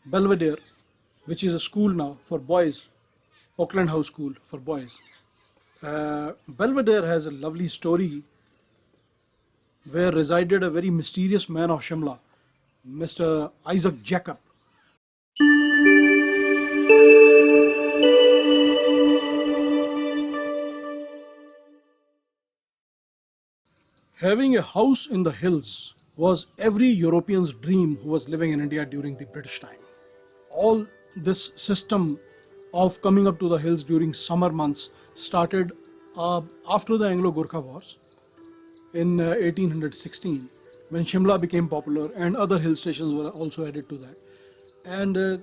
Belvedere, which is a school now for boys, Auckland House School for boys. Belvedere has a lovely story where resided a very mysterious man of Shimla, Mr. Isaac Jacob. Having a house in the hills was every European's dream who was living in India during the British time. All this system of coming up to the hills during summer months started after the Anglo-Gurkha Wars in 1816, when Shimla became popular and other hill stations were also added to that. And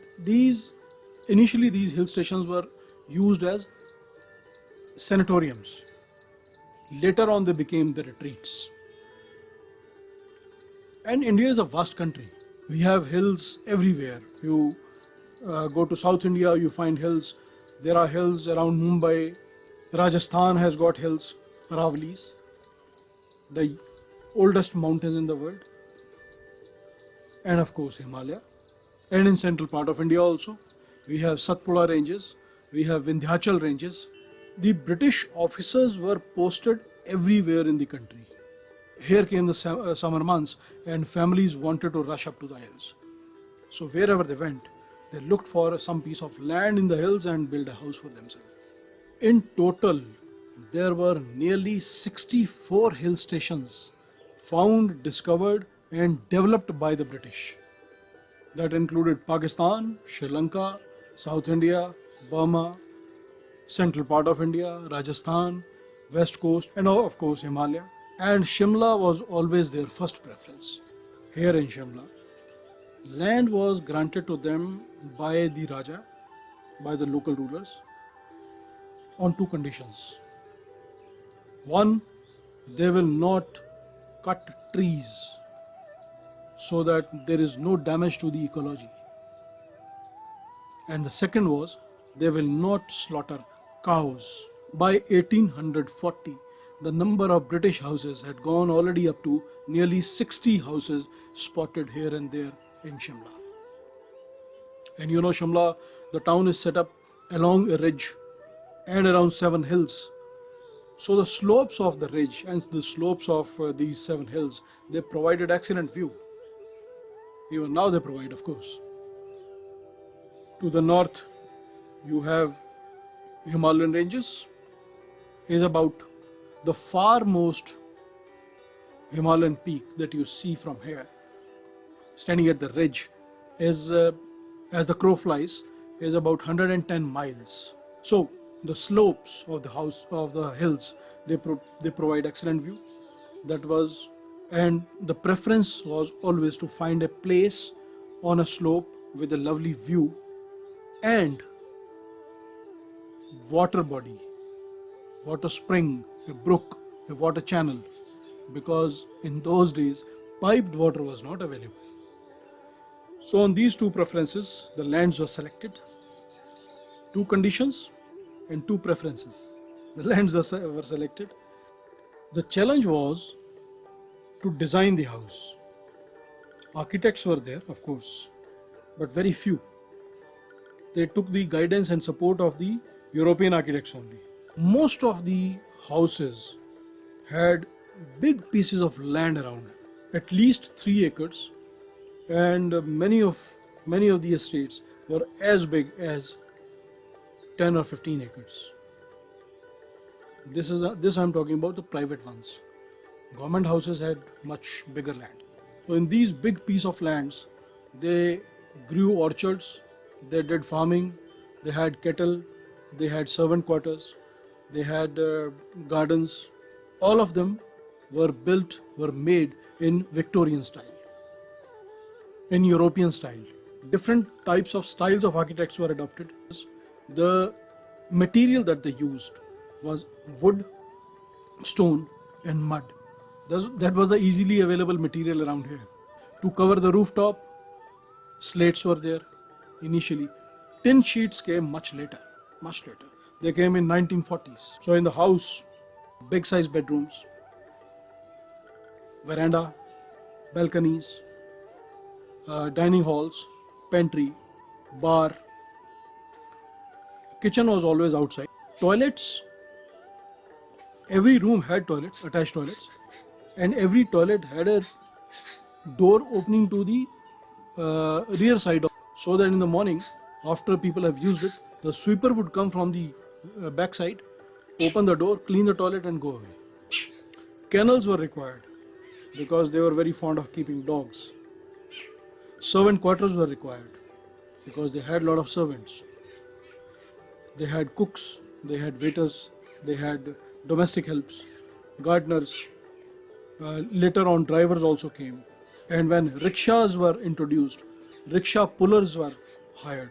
initially these hill stations were used as sanatoriums. Later on they became the retreats. And India is a vast country. We have hills everywhere. You go to South India, you find hills. There are hills around Mumbai. Rajasthan has got hills, Aravallis, the oldest mountains in the world. And of course Himalaya. And in central part of India also, we have Satpura ranges, we have Vindhyachal ranges. The British officers were posted everywhere in the country. Here came the summer months and families wanted to rush up to the hills. So wherever they went, they looked for some piece of land in the hills and built a house for themselves. In total, there were nearly 64 hill stations found, discovered and developed by the British. That included Pakistan, Sri Lanka, South India, Burma, central part of India, Rajasthan, West Coast and of course Himalaya. And Shimla was always their first preference. Here in Shimla, land was granted to them by the Raja, by the local rulers, on two conditions. One, they will not cut trees so that there is no damage to the ecology. And the second was, they will not slaughter cows. By 1840, the number of British houses had gone already up to nearly 60 houses spotted here and there in Shimla. And you know, Shimla, the town is set up along a ridge and around 7 hills. So the slopes of the ridge and the slopes of these 7 hills, they provided excellent view. Even now they provide, of course. To the north, you have Himalayan ranges. Is about the farmost Himalayan peak that you see from here, standing at the ridge, is as the crow flies, is about 110 miles. So the slopes of the hills, they provide excellent view. And the preference was always to find a place on a slope with a lovely view and water body, water spring, a brook, a water channel, because in those days piped water was not available. So on these two preferences, the lands were selected. Two conditions and two preferences. The lands were selected. The challenge was to design the house. Architects were there, of course, but very few. They took the guidance and support of the European architects only. Most of the houses had big pieces of land around, at least 3 acres, and many of the estates were as big as 10 or 15 acres. This I'm talking about the private ones. Government houses had much bigger land. So in these big piece of lands, they grew orchards, they did farming, they had cattle, they had servant quarters, they had gardens. All of them were made in Victorian style, in European style. Different types of styles of architects were adopted. The material that they used was wood, stone and mud. That was the easily available material around here. To cover the rooftop, slates were there initially. Tin sheets came much later. They came in 1940s. So in the house, big size bedrooms, veranda, balconies, dining halls, pantry, bar. Kitchen was always outside. Toilets, every room had toilets, attached toilets, and every toilet had a door opening to the rear side so that in the morning, after people have used it, the sweeper would come from the back side, open the door, clean the toilet and go away. Kennels were required because they were very fond of keeping dogs. Servant quarters were required because they had a lot of servants. They had cooks, they had waiters, they had domestic helps, gardeners. Later on, drivers also came. And when rickshaws were introduced, rickshaw pullers were hired.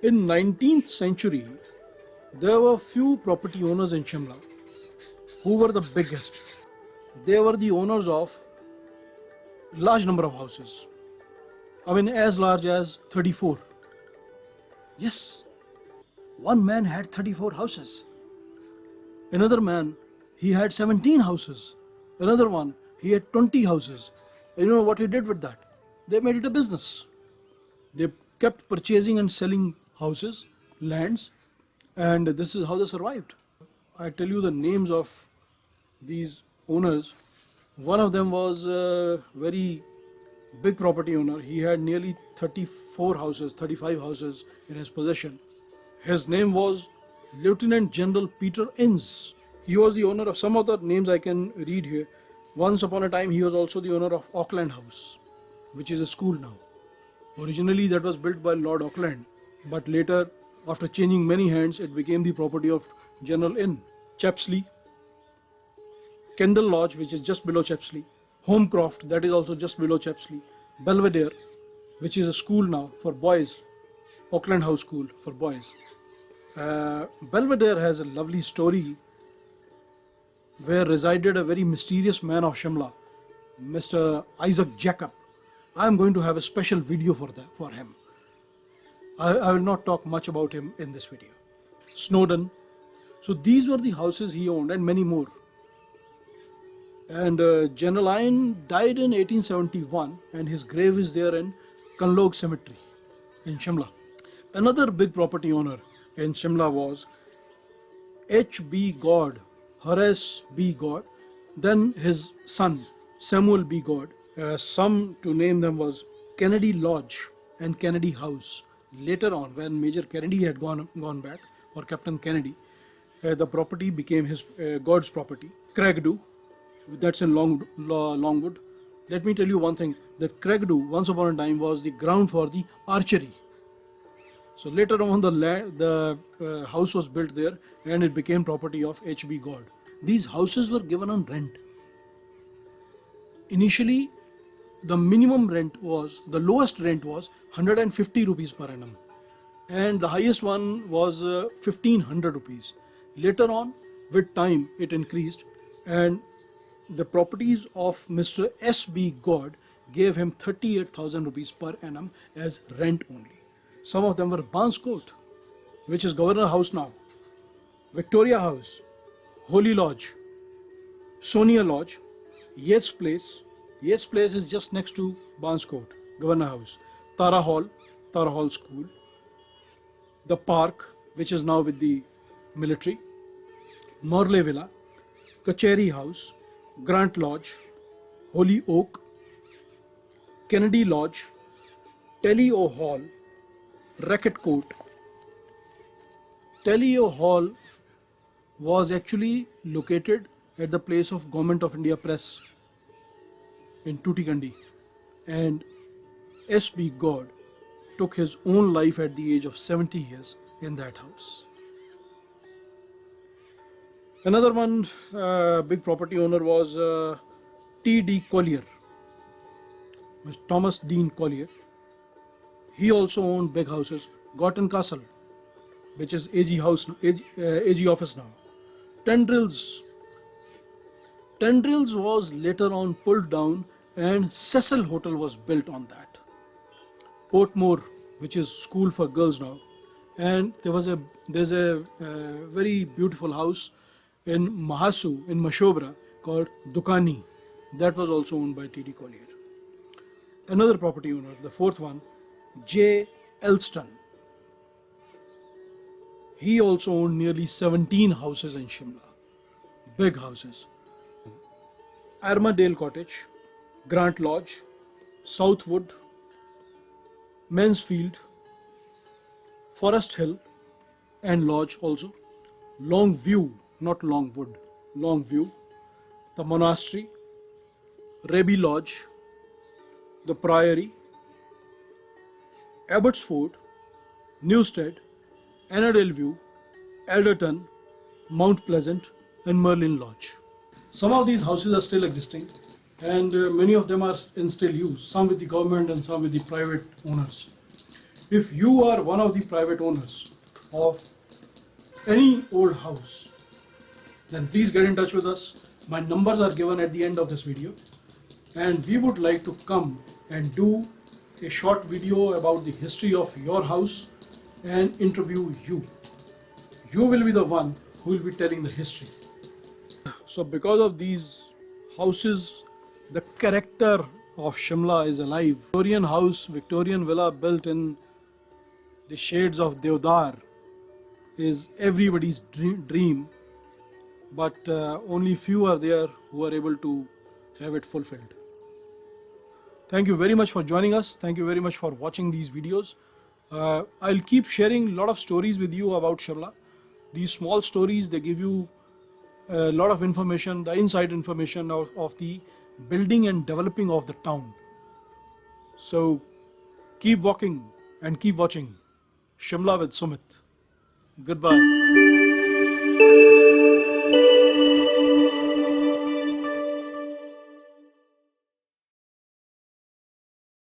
In 19th century, there were few property owners in Shimla who were the biggest. They were the owners of large number of houses. I mean, as large as 34. Yes, one man had 34 houses. Another man, he had 17 houses. Another one, he had 20 houses. And you know what he did with that? They made it a business. They kept purchasing and selling houses, lands, and this is how they survived. I tell you the names of these owners. One of them was a very big property owner. He had nearly 34 houses, 35 houses in his possession. His name was Lieutenant General Peter Innes. He was the owner of some of the names I can read here. Once upon a time, he was also the owner of Auckland House, which is a school now. Originally, that was built by Lord Auckland, but later, after changing many hands, it became the property of General Inn. Chepsley, Kendall Lodge, which is just below Chepsley, Homecroft, that is also just below Chepsley, Belvedere, which is a school now for boys, Auckland House School for boys. Belvedere has a lovely story where resided a very mysterious man of Shimla, Mr. Isaac Jacob. I am going to have a special video for him. I will not talk much about him in this video. Snowdon. So these were the houses he owned and many more. And General Ine died in 1871 and his grave is there in Kanlog Cemetery in Shimla. Another big property owner in Shimla was H.B. God, Horace B. God, then his son Samuel B. God. Some to name them was Kennedy Lodge and Kennedy House. Later on, when Major Kennedy had gone back, or Captain Kennedy, the property became his God's property. Craigdu, that's in Longwood. Let me tell you one thing, that Craigdu once upon a time was the ground for the archery. So later on the house was built there and it became property of H.B. God. These houses were given on rent. Initially, the minimum rent was, the lowest rent was 150 rupees per annum. And the highest one was 1500 rupees. Later on, with time, it increased and the properties of Mr. S.B. God gave him 38,000 rupees per annum as rent only. Some of them were Barnes Court, which is Governor House now, Victoria House, Holy Lodge, Sonia Lodge, Yates Place. Yates Place is just next to Barnes Court, Governor House, Tara Hall School, the park, which is now with the military, Morley Villa, Kacheri House, Grant Lodge, Holy Oak, Kennedy Lodge, Telly-O Hall, Racket Court. Telly-O Hall was actually located at the place of Government of India Press in Tuticondi, and S.B. God took his own life at the age of 70 years in that house. Another one big property owner was T.D. Collier, Thomas Dean Collier. He also owned big houses. Gorton Castle, which is AG House, AG Office now. Tendrils was later on pulled down and Cecil Hotel was built on that. Portmore, which is school for girls now. And there's a very beautiful house in Mahasu, in Mashobra, called Dukani. That was also owned by T.D. Collier. Another property owner, the fourth one, J. Elston. He also owned nearly 17 houses in Shimla, big houses. Armadale Cottage, Grant Lodge, Southwood, Mansfield, Forest Hill and Lodge also, Longview, not Longwood, Longview, the Monastery, Rebbe Lodge, the Priory, Abbotsford, Newstead, Annandale View, Alderton, Mount Pleasant and Merlin Lodge. Some of these houses are still existing and many of them are in still use, some with the government and some with the private owners. If you are one of the private owners of any old house, then please get in touch with us. My numbers are given at the end of this video and we would like to come and do a short video about the history of your house and interview you. You will be the one who will be telling the history. So because of these houses, the character of Shimla is alive. Victorian house, Victorian villa built in the shades of Deodar is everybody's dream, but only few are there who are able to have it fulfilled. Thank you very much for joining us. Thank you very much for watching these videos. I'll keep sharing a lot of stories with you about Shimla. These small stories, they give you a lot of information, the inside information of the building and developing of the town. So keep walking and keep watching Shimla with Sumit. Goodbye.